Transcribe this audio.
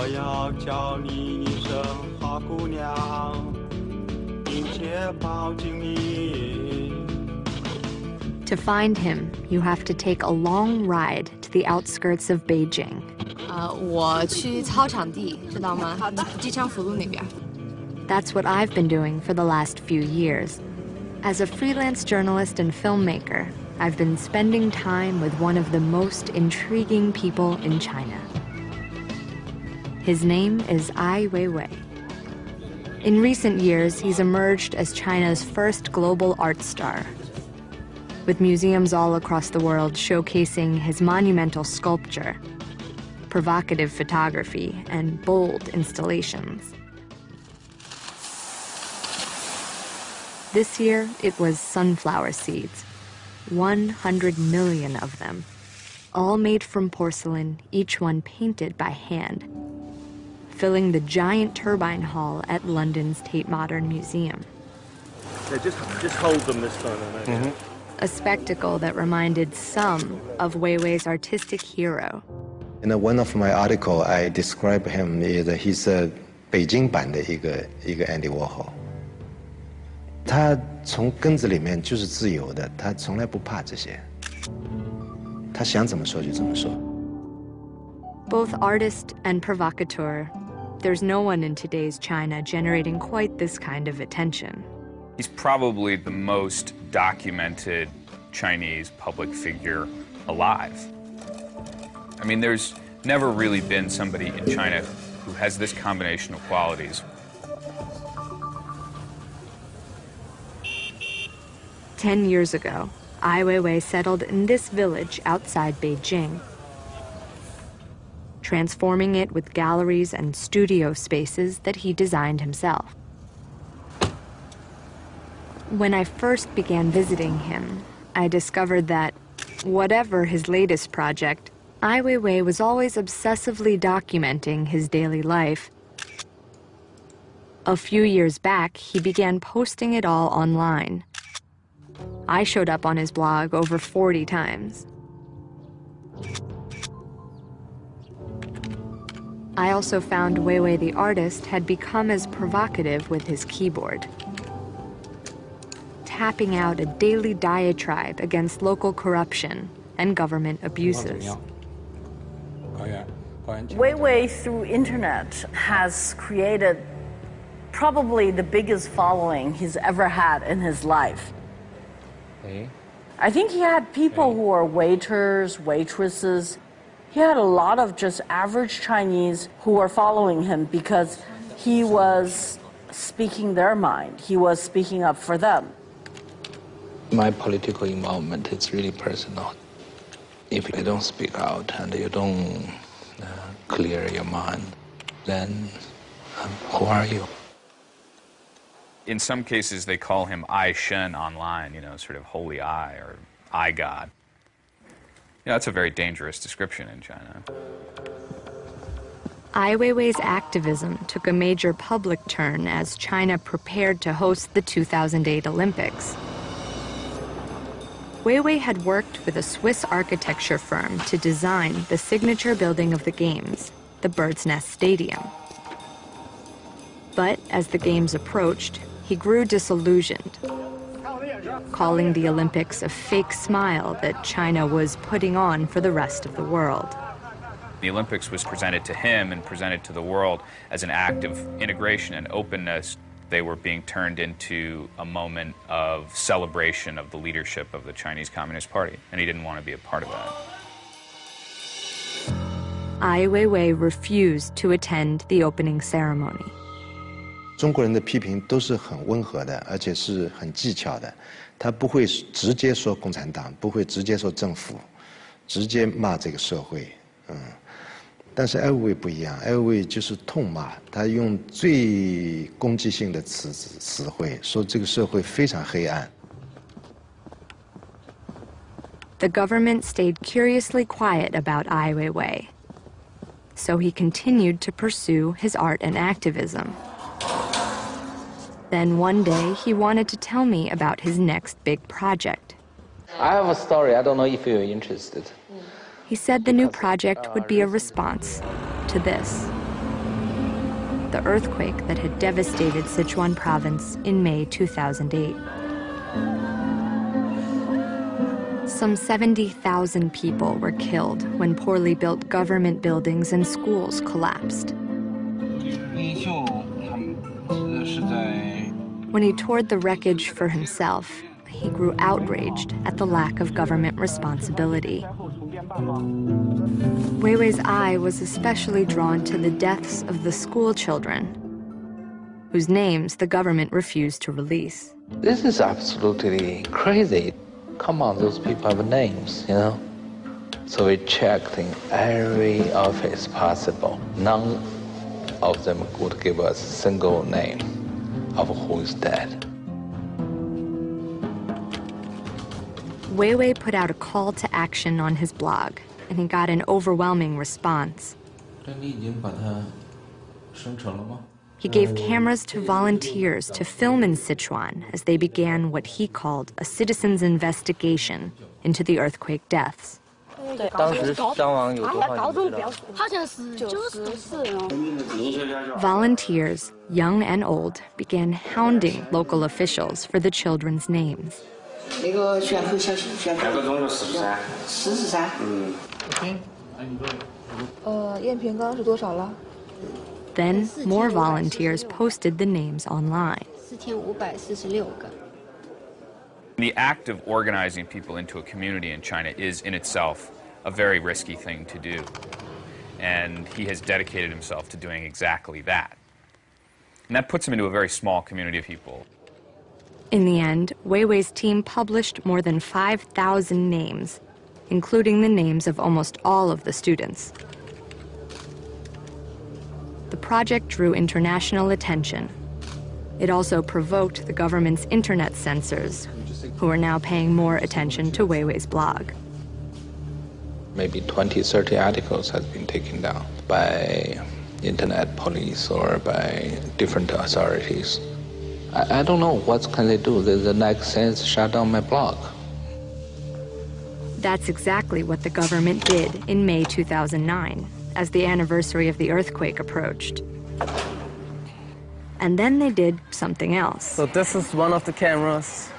我要叫你一声花姑娘，并且抱紧你。 To find him, you have to take a long ride to the outskirts of Beijing. 我去操场地，知道吗？好的。机场辅路那边。That's what I've been doing for the last few years. As a freelance journalist and filmmaker, I've been spending time with one of the most intriguing people in China. His name is Ai Weiwei. In recent years, he's emerged as China's first global art star, with museums all across the world showcasing his monumental sculpture, provocative photography, and bold installations. This year, it was sunflower seeds, 100 million of them, all made from porcelain, each one painted by hand, filling the giant turbine hall at London's Tate Modern Museum. Yeah, just hold them this time, I know. Mm-hmm. A spectacle that reminded some of Weiwei's artistic hero. In one of my articles, I describe him as he's a Beijing 版的一个 Andy Warhol. 他从根子里面就是自由的，他从来不怕这些，他想怎么说就怎么说。Both artist and provocateur, there's no one in today's China generating quite this kind of attention. He's probably the most documented Chinese public figure alive. I mean, there's never really been somebody in China who has this combination of qualities. 10 years ago, Ai Weiwei settled in this village outside Beijing, transforming it with galleries and studio spaces that he designed himself. When I first began visiting him, I discovered that, whatever his latest project, Ai Weiwei was always obsessively documenting his daily life. A few years back, he began posting it all online. I showed up on his blog over 40 times. I also found Weiwei the artist had become as provocative with his keyboard, tapping out a daily diatribe against local corruption and government abuses. Weiwei through internet has created probably the biggest following he's ever had in his life. I think he had people who were waiters, waitresses. He had a lot of just average Chinese who were following him because he was speaking their mind. He was speaking up for them. My political involvement is really personal. If you don't speak out and you don't clear your mind, then who are you? In some cases, they call him Ai Shen online, you know, sort of holy eye or eye god. You know, that's a very dangerous description in China. Ai Weiwei's activism took a major public turn as China prepared to host the 2008 Olympics. Weiwei had worked with a Swiss architecture firm to design the signature building of the Games, the Bird's Nest Stadium. But as the Games approached, he grew disillusioned, calling the Olympics a fake smile that China was putting on for the rest of the world. The Olympics was presented to him and presented to the world as an act of integration and openness. They were being turned into a moment of celebration of the leadership of the Chinese Communist Party, and he didn't want to be a part of that. Ai Weiwei refused to attend the opening ceremony. 中国人的批评都是很温和的，而且是很技巧的。他不会直接说共产党，不会直接说政府，直接骂这个社会。但是艾未未不一样，艾未未就是痛骂，他用最攻击性的词汇说这个社会非常黑暗。The government stayed curiously quiet about Ai Weiwei, so he continued to pursue his art and activism. Then one day, he wanted to tell me about his next big project. I have a story. I don't know if you're interested. He said the new project would be a response to this. the earthquake that had devastated Sichuan province in May 2008. Some 70,000 people were killed when poorly built government buildings and schools collapsed. When he toured the wreckage for himself, he grew outraged at the lack of government responsibility. Weiwei's eye was especially drawn to the deaths of the school children, whose names the government refused to release. This is absolutely crazy. Come on, those people have names, you know? So we checked in every office possible. None of them would give us a single name of who is dead. Weiwei put out a call to action on his blog, and he got an overwhelming response. He gave cameras to volunteers to film in Sichuan as they began what he called a citizen's investigation into the earthquake deaths. Volunteers, young and old, began hounding local officials for the children's names. Then more volunteers posted the names online. The act of organizing people into a community in China is in itself a very risky thing to do. And he has dedicated himself to doing exactly that. And that puts him into a very small community of people. In the end, Weiwei's team published more than 5,000 names, including the names of almost all of the students. The project drew international attention. It also provoked the government's internet censors, who are now paying more attention to Weiwei's blog. Maybe 20, 30 articles have been taken down by internet police or by different authorities. I don't know what can they do. The next sense shut down my blog. That's exactly what the government did in May 2009, as the anniversary of the earthquake approached. And then they did something else. So this is one of the cameras